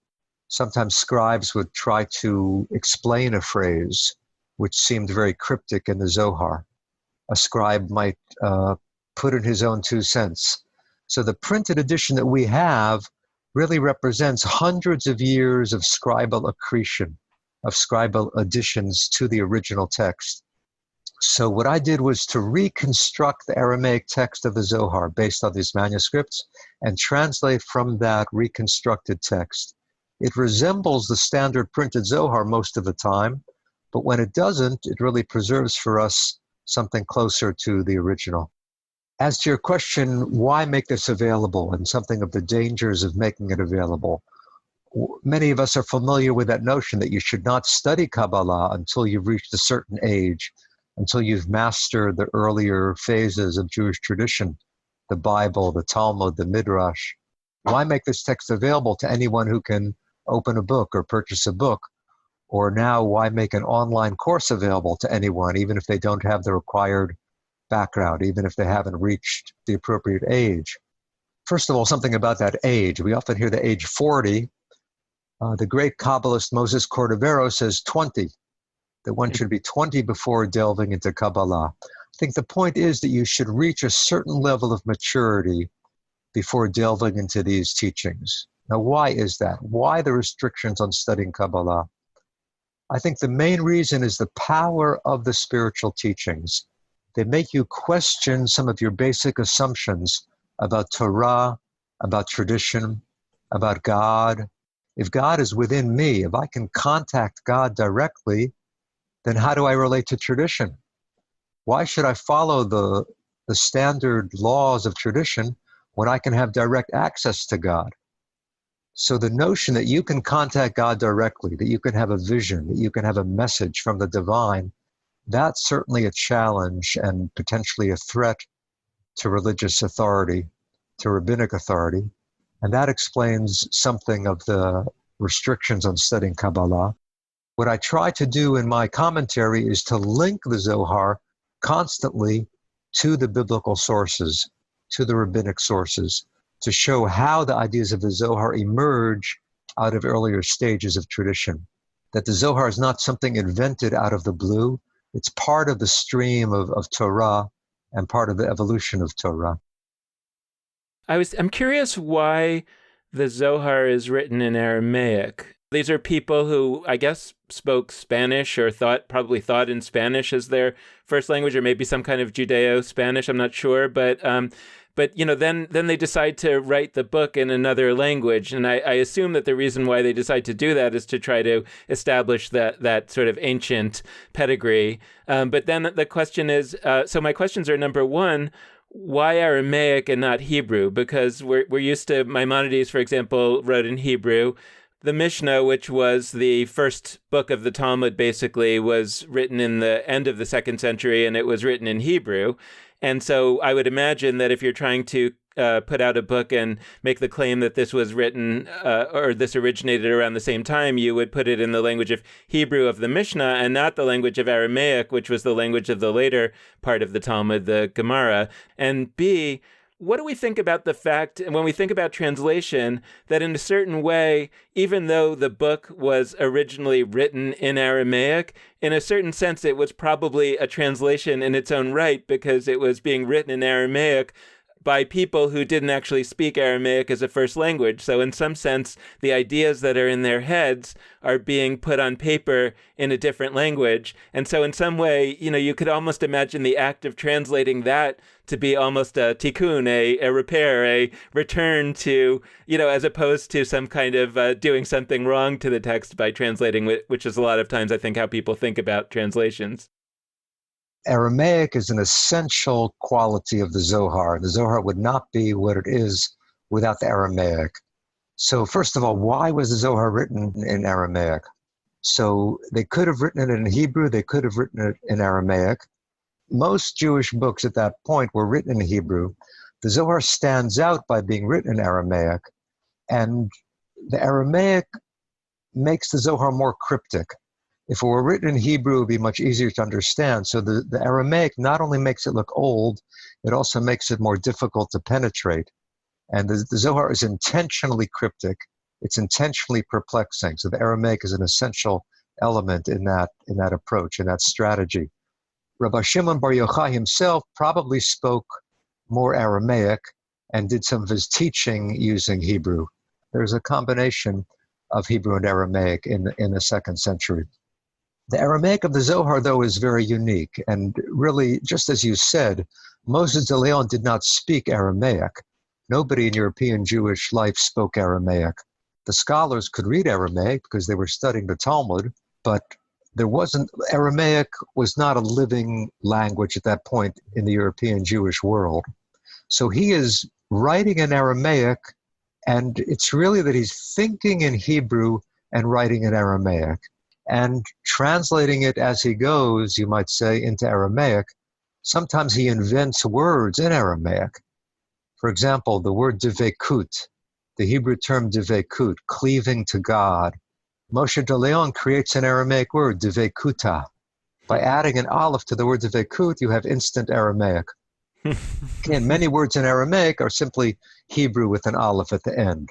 Sometimes scribes would try to explain a phrase which seemed very cryptic in the Zohar. A scribe might put in his own 2 cents. So the printed edition that we have really represents hundreds of years of scribal accretion, of scribal additions to the original text. So what I did was to reconstruct the Aramaic text of the Zohar based on these manuscripts and translate from that reconstructed text. It resembles the standard printed Zohar most of the time, but when it doesn't, it really preserves for us something closer to the original. As to your question, why make this available and something of the dangers of making it available? Many of us are familiar with that notion that you should not study Kabbalah until you've reached a certain age, until you've mastered the earlier phases of Jewish tradition, the Bible, the Talmud, the Midrash. Why make this text available to anyone who can open a book or purchase a book? Or now, why make an online course available to anyone, even if they don't have the required background, even if they haven't reached the appropriate age? First of all, something about that age. We often hear the age 40. The great Kabbalist Moses Cordovero says 20, that one should be 20 before delving into Kabbalah. I think the point is that you should reach a certain level of maturity before delving into these teachings. Now, why is that? Why the restrictions on studying Kabbalah? I think the main reason is the power of the spiritual teachings. They make you question some of your basic assumptions about Torah, about tradition, about God. If God is within me, if I can contact God directly, then how do I relate to tradition? Why should I follow the standard laws of tradition when I can have direct access to God? So the notion that you can contact God directly, that you can have a vision, that you can have a message from the divine, that's certainly a challenge and potentially a threat to religious authority, to rabbinic authority. And that explains something of the restrictions on studying Kabbalah. What I try to do in my commentary is to link the Zohar constantly to the biblical sources, to the rabbinic sources, to show how the ideas of the Zohar emerge out of earlier stages of tradition. That the Zohar is not something invented out of the blue. It's part of the stream of Torah and part of the evolution of Torah. I'm curious why the Zohar is written in Aramaic. These are people who, I guess, spoke Spanish or probably thought in Spanish as their first language, or maybe some kind of Judeo-Spanish. I'm not sure, but then they decide to write the book in another language, and I assume that the reason why they decide to do that is to try to establish that sort of ancient pedigree. But then the question is, so my questions are, number one, why Aramaic and not Hebrew? Because we're used to, Maimonides, for example, wrote in Hebrew. The Mishnah, which was the first book of the Talmud, basically was written in the end of the 2nd century, and it was written in Hebrew. And so I would imagine that if you're trying to put out a book and make the claim that this was written or this originated around the same time, you would put it in the language of Hebrew of the Mishnah and not the language of Aramaic, which was the language of the later part of the Talmud, the Gemara. And B, what do we think about the fact, when we think about translation, that in a certain way, even though the book was originally written in Aramaic, in a certain sense it was probably a translation in its own right because it was being written in Aramaic by people who didn't actually speak Aramaic as a first language. So in some sense, the ideas that are in their heads are being put on paper in a different language. And so in some way, you could almost imagine the act of translating that to be almost a tikkun, a repair, a return to, as opposed to some kind of doing something wrong to the text by translating, which is a lot of times, I think, how people think about translations. Aramaic is an essential quality of the Zohar. The Zohar would not be what it is without the Aramaic. So first of all, why was the Zohar written in Aramaic? So they could have written it in Hebrew, they could have written it in Aramaic. Most Jewish books at that point were written in Hebrew. The Zohar stands out by being written in Aramaic, and the Aramaic makes the Zohar more cryptic. If it were written in Hebrew, it would be much easier to understand. So the Aramaic not only makes it look old, it also makes it more difficult to penetrate. And the Zohar is intentionally cryptic. It's intentionally perplexing. So the Aramaic is an essential element in that approach, in that strategy. Rabbi Shimon Bar Yochai himself probably spoke more Aramaic and did some of his teaching using Hebrew. There's a combination of Hebrew and Aramaic in the 2nd century. The Aramaic of the Zohar, though, is very unique. And really, just as you said, Moses de Leon did not speak Aramaic. Nobody in European Jewish life spoke Aramaic. The scholars could read Aramaic because they were studying the Talmud, but Aramaic was not a living language at that point in the European Jewish world. So he is writing in Aramaic And it's really that he's thinking in Hebrew and writing in Aramaic and translating it as he goes, you might say, into Aramaic. Sometimes he invents words in Aramaic. For example, the word devekut, the Hebrew term devekut, cleaving to God. Moshe de Leon creates an Aramaic word, devekuta. By adding an aleph to the word devekut, you have instant Aramaic. Again, many words in Aramaic are simply Hebrew with an aleph at the end.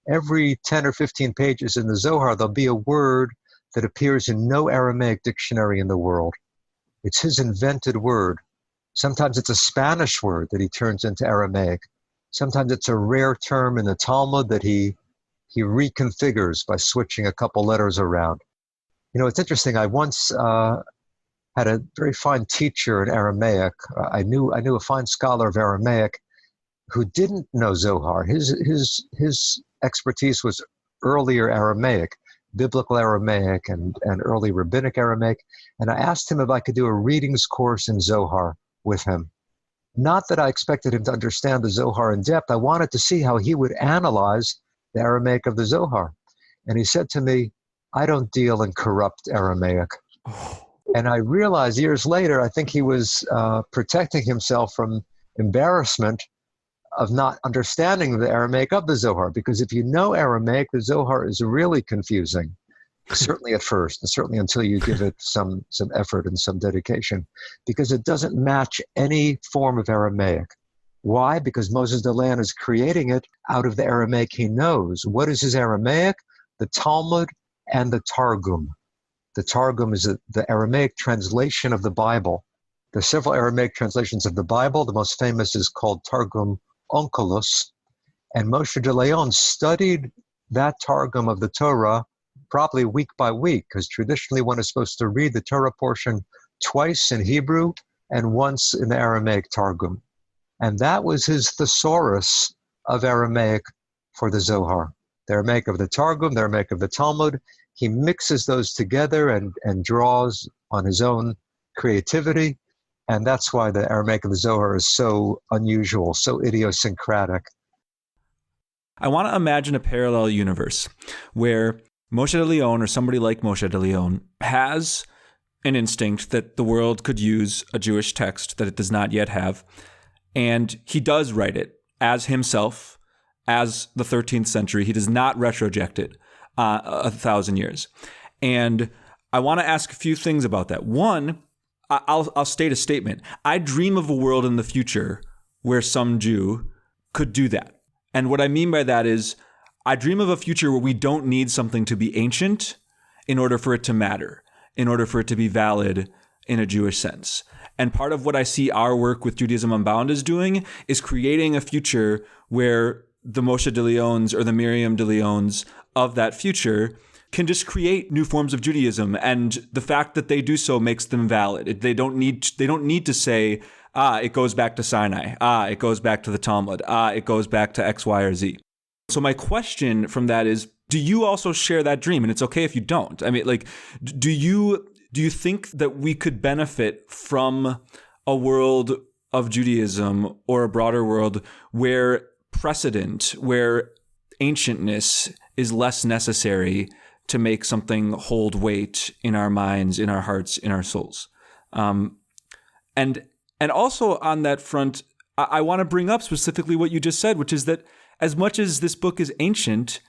Every 10 or 15 pages in the Zohar, there'll be a word that appears in no Aramaic dictionary in the world. It's his invented word. Sometimes it's a Spanish word that he turns into Aramaic. Sometimes it's a rare term in the Talmud that he reconfigures by switching a couple letters around. You know, it's interesting. I once had a very fine teacher in Aramaic. I knew a fine scholar of Aramaic who didn't know Zohar. His expertise was earlier Aramaic, biblical Aramaic and early rabbinic Aramaic. And I asked him if I could do a readings course in Zohar with him. Not that I expected him to understand the Zohar in depth. I wanted to see how he would analyze the Aramaic of the Zohar. And he said to me, I don't deal in corrupt Aramaic. And I realized years later, I think he was protecting himself from embarrassment of not understanding the Aramaic of the Zohar. Because if you know Aramaic, the Zohar is really confusing, certainly at first, and certainly until you give it some effort and some dedication, because it doesn't match any form of Aramaic. Why? Because Moses de Leon is creating it out of the Aramaic he knows. What is his Aramaic? The Talmud and the Targum. The Targum is the Aramaic translation of the Bible. There are several Aramaic translations of the Bible. The most famous is called Targum Onkelos. And Moshe de Leon studied that Targum of the Torah probably week by week, because traditionally one is supposed to read the Torah portion twice in Hebrew and once in the Aramaic Targum. And that was his thesaurus of Aramaic for the Zohar. The Aramaic of the Targum, the Aramaic of the Talmud. He mixes those together and draws on his own creativity. And that's why the Aramaic of the Zohar is so unusual, so idiosyncratic. I want to imagine a parallel universe where Moshe de Leon, or somebody like Moshe de Leon, has an instinct that the world could use a Jewish text that it does not yet have. And he does write it as himself, as the 13th century. He does not retroject it 1,000 years. And I want to ask a few things about that. One, I'll state a statement. I dream of a world in the future where some Jew could do that. And what I mean by that is I dream of a future where we don't need something to be ancient in order for it to matter, in order for it to be valid in a Jewish sense. And part of what I see our work with Judaism Unbound is doing is creating a future where the Moshe de Leons or the Miriam de Leons of that future can just create new forms of Judaism. And the fact that they do so makes them valid. They don't need to say, it goes back to Sinai. It goes back to the Talmud. It goes back to X, Y, or Z. So my question from that is, do you also share that dream? And it's okay if you don't. I mean, like, do you think that we could benefit from a world of Judaism or a broader world where precedent, where ancientness is less necessary to make something hold weight in our minds, in our hearts, in our souls? And also on that front, I want to bring up specifically what you just said, which is that as much as this book is ancient,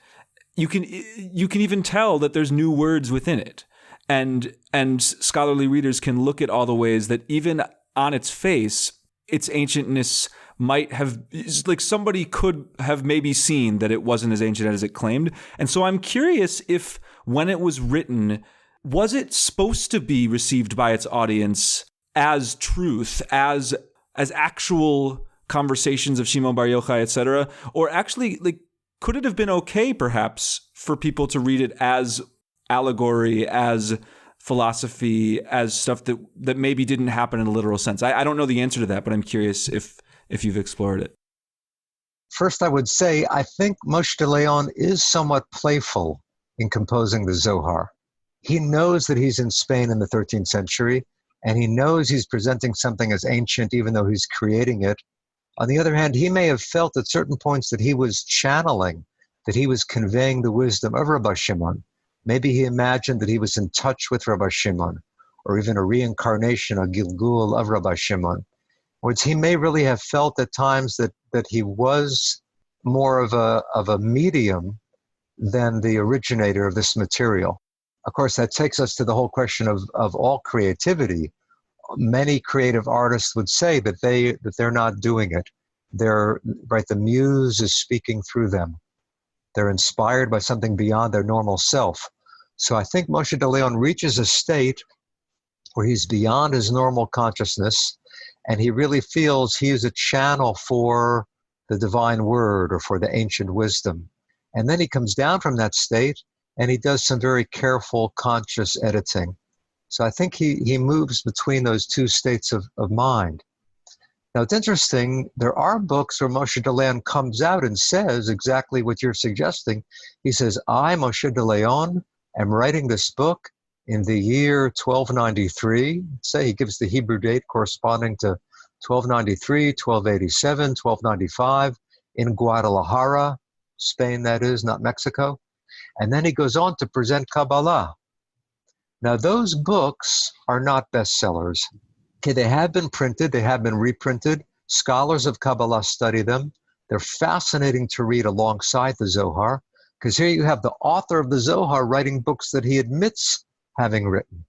you can even tell that there's new words within it. And scholarly readers can look at all the ways that even on its face, its ancientness might have, like, somebody could have maybe seen that it wasn't as ancient as it claimed. And so I'm curious if when it was written, was it supposed to be received by its audience as truth, as actual conversations of Shimon Bar Yochai, etc., or actually, like, could it have been okay perhaps for people to read it as allegory, as philosophy, as stuff that maybe didn't happen in a literal sense? I don't know the answer to that, but I'm curious if you've explored it. First, I would say I think Moshe de Leon is somewhat playful in composing the Zohar. He knows that he's in Spain in the 13th century, and he knows he's presenting something as ancient, even though he's creating it. On the other hand, he may have felt at certain points that he was channeling that he was conveying the wisdom of Rabbi Shimon. Maybe he imagined that he was in touch with Rabbi Shimon, or even a reincarnation, a Gilgul of Rabbi Shimon. Which he may really have felt at times that he was more of a medium than the originator of this material. Of course, that takes us to the whole question of all creativity. Many creative artists would say that they're not doing it. They're right. The muse is speaking through them. They're inspired by something beyond their normal self. So I think Moshe de Leon reaches a state where he's beyond his normal consciousness, and he really feels he is a channel for the divine word or for the ancient wisdom. And then he comes down from that state and he does some very careful, conscious editing. So I think he moves between those two states of mind. Now it's interesting, there are books where Moshe de Leon comes out and says exactly what you're suggesting. He says, I, Moshe de Leon, am writing this book in the year 1293. Say he gives the Hebrew date corresponding to 1293, 1287, 1295 in Guadalajara, Spain that is, not Mexico. And then he goes on to present Kabbalah. Now those books are not bestsellers. Okay, they have been printed, they have been reprinted. Scholars of Kabbalah study them. They're fascinating to read alongside the Zohar, because here you have the author of the Zohar writing books that he admits having written.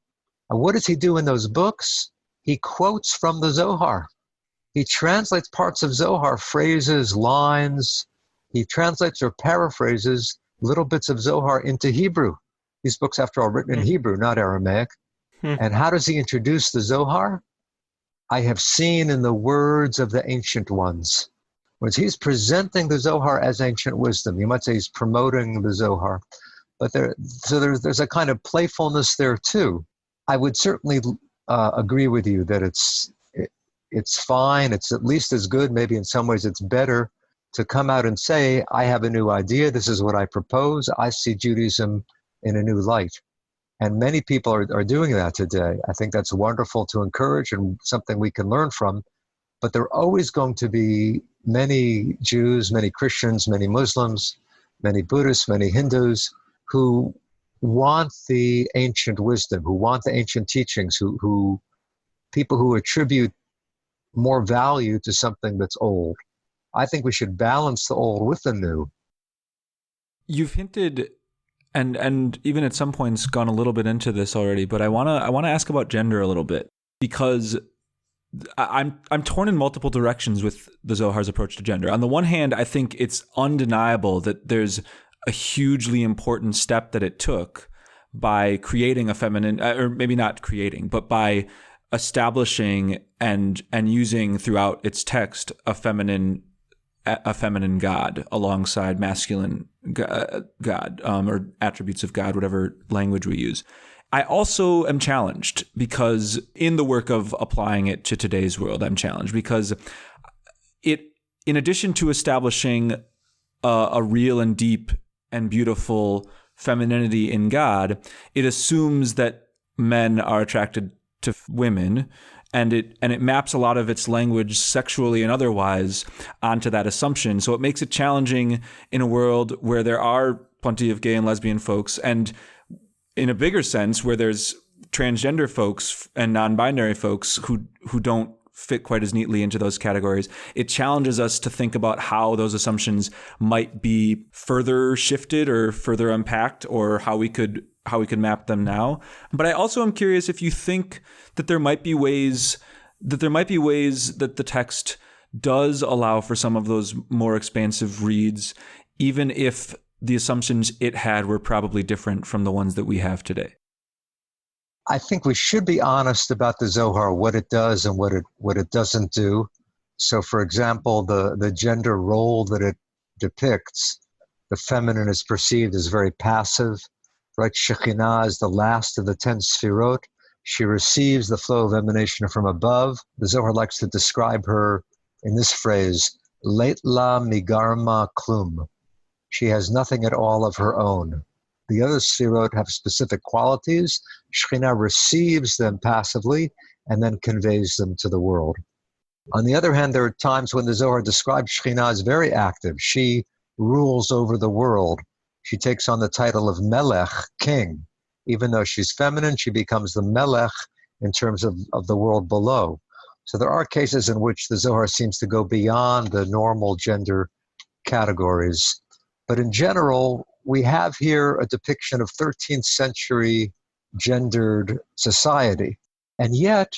And what does he do in those books? He quotes from the Zohar. He translates parts of Zohar, phrases, lines. He translates or paraphrases little bits of Zohar into Hebrew. These books, after all, written in Hebrew, not Aramaic. And how does he introduce the Zohar? I have seen in the words of the ancient ones. Whereas he's presenting the Zohar as ancient wisdom. You might say he's promoting the Zohar. But there's a kind of playfulness there too. I would certainly agree with you that it's fine. It's at least as good. Maybe in some ways it's better to come out and say, I have a new idea. This is what I propose. I see Judaism in a new light. And many people are doing that today. I think that's wonderful to encourage and something we can learn from. But there are always going to be many Jews, many Christians, many Muslims, many Buddhists, many Hindus who want the ancient wisdom, who want the ancient teachings, who people who attribute more value to something that's old. I think we should balance the old with the new. You've hinted and even at some points gone a little bit into this already, but I wanna ask about gender a little bit, because I'm torn in multiple directions with the Zohar's approach to gender. On the one hand, I think it's undeniable that there's a hugely important step that it took by creating a feminine, or maybe not creating, but by establishing and using throughout its text a feminine God alongside masculine God, or attributes of God, whatever language we use. I also am challenged because in the work of applying it to today's world, I'm challenged because in addition to establishing a real and deep and beautiful femininity in God, it assumes that men are attracted to women, and it maps a lot of its language sexually and otherwise onto that assumption. So it makes it challenging in a world where there are plenty of gay and lesbian folks, and in a bigger sense where there's transgender folks and non-binary folks who don't fit quite as neatly into those categories. It challenges us to think about how those assumptions might be further shifted or further unpacked, or how we could map them now. But I also am curious if you think that there might be ways that the text does allow for some of those more expansive reads, even if the assumptions it had were probably different from the ones that we have today. I think we should be honest about the Zohar, what it does and what it doesn't do. So, for example, the gender role that it depicts, the feminine is perceived as very passive, right? Shekhinah is the last of the 10 Sfirot. She receives the flow of emanation from above. The Zohar likes to describe her in this phrase, Leitla migarma klum. She has nothing at all of her own. The other Sfirot have specific qualities. Shekhinah receives them passively and then conveys them to the world. On the other hand, there are times when the Zohar describes Shekhinah as very active. She rules over the world. She takes on the title of Melech, king. Even though she's feminine, she becomes the Melech in terms of the world below. So there are cases in which the Zohar seems to go beyond the normal gender categories. But in general, we have here a depiction of 13th century gendered society. And yet,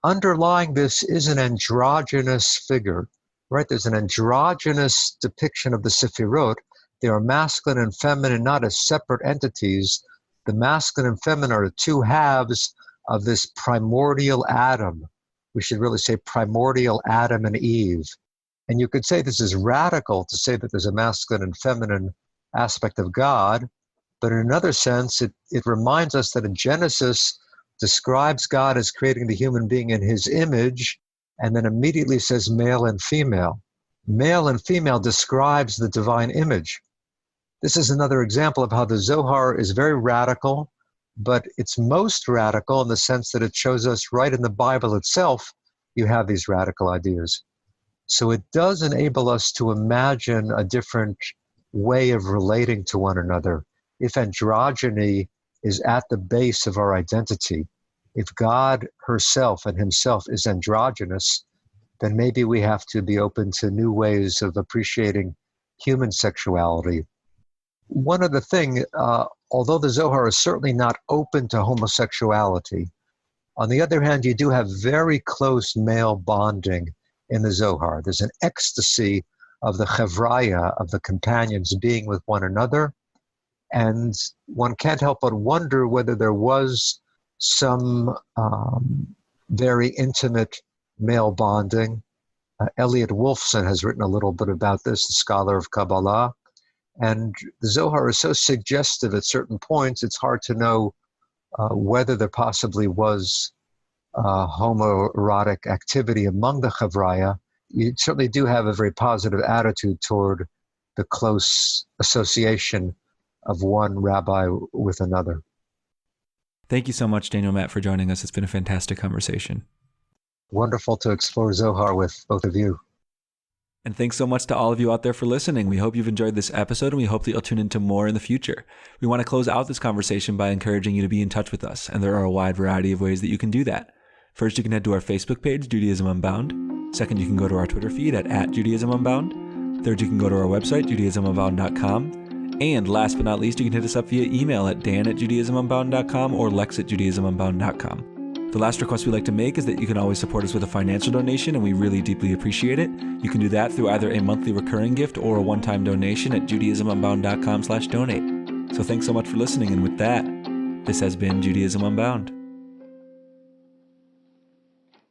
underlying this is an androgynous figure, right? There's an androgynous depiction of the Sefirot. They are masculine and feminine, not as separate entities. The masculine and feminine are the two halves of this primordial Adam. We should really say primordial Adam and Eve. And you could say this is radical to say that there's a masculine and feminine aspect of God, but in another sense, it reminds us that in Genesis describes God as creating the human being in his image, and then immediately says male and female. Male and female describes the divine image. This is another example of how the Zohar is very radical, but it's most radical in the sense that it shows us right in the Bible itself, you have these radical ideas. So it does enable us to imagine a different way of relating to one another. If androgyny is at the base of our identity, if God herself and himself is androgynous, then maybe we have to be open to new ways of appreciating human sexuality. One other thing, although the Zohar is certainly not open to homosexuality, on the other hand, you do have very close male bonding in the Zohar. There's an ecstasy of the chevraya, of the companions being with one another. And one can't help but wonder whether there was some very intimate male bonding. Elliot Wolfson has written a little bit about this, the scholar of Kabbalah. And the Zohar is so suggestive at certain points, it's hard to know whether there possibly was homoerotic activity among the Chavraya. You certainly do have a very positive attitude toward the close association of one rabbi with another. Thank you so much, Daniel Matt, for joining us. It's been a fantastic conversation. Wonderful to explore Zohar with both of you. And thanks so much to all of you out there for listening. We hope you've enjoyed this episode, and we hope that you'll tune into more in the future. We want to close out this conversation by encouraging you to be in touch with us, and there are a wide variety of ways that you can do that. First, you can head to our Facebook page, Judaism Unbound. Second, you can go to our Twitter feed at Judaism Unbound. Third, you can go to our website, judaismunbound.com. And last but not least, you can hit us up via email at dan@judaismunbound.com or lex@judaismunbound.com. The last request we like to make is that you can always support us with a financial donation, and we really deeply appreciate it. You can do that through either a monthly recurring gift or a one-time donation at judaismunbound.com/donate. So thanks so much for listening, and with that, this has been Judaism Unbound.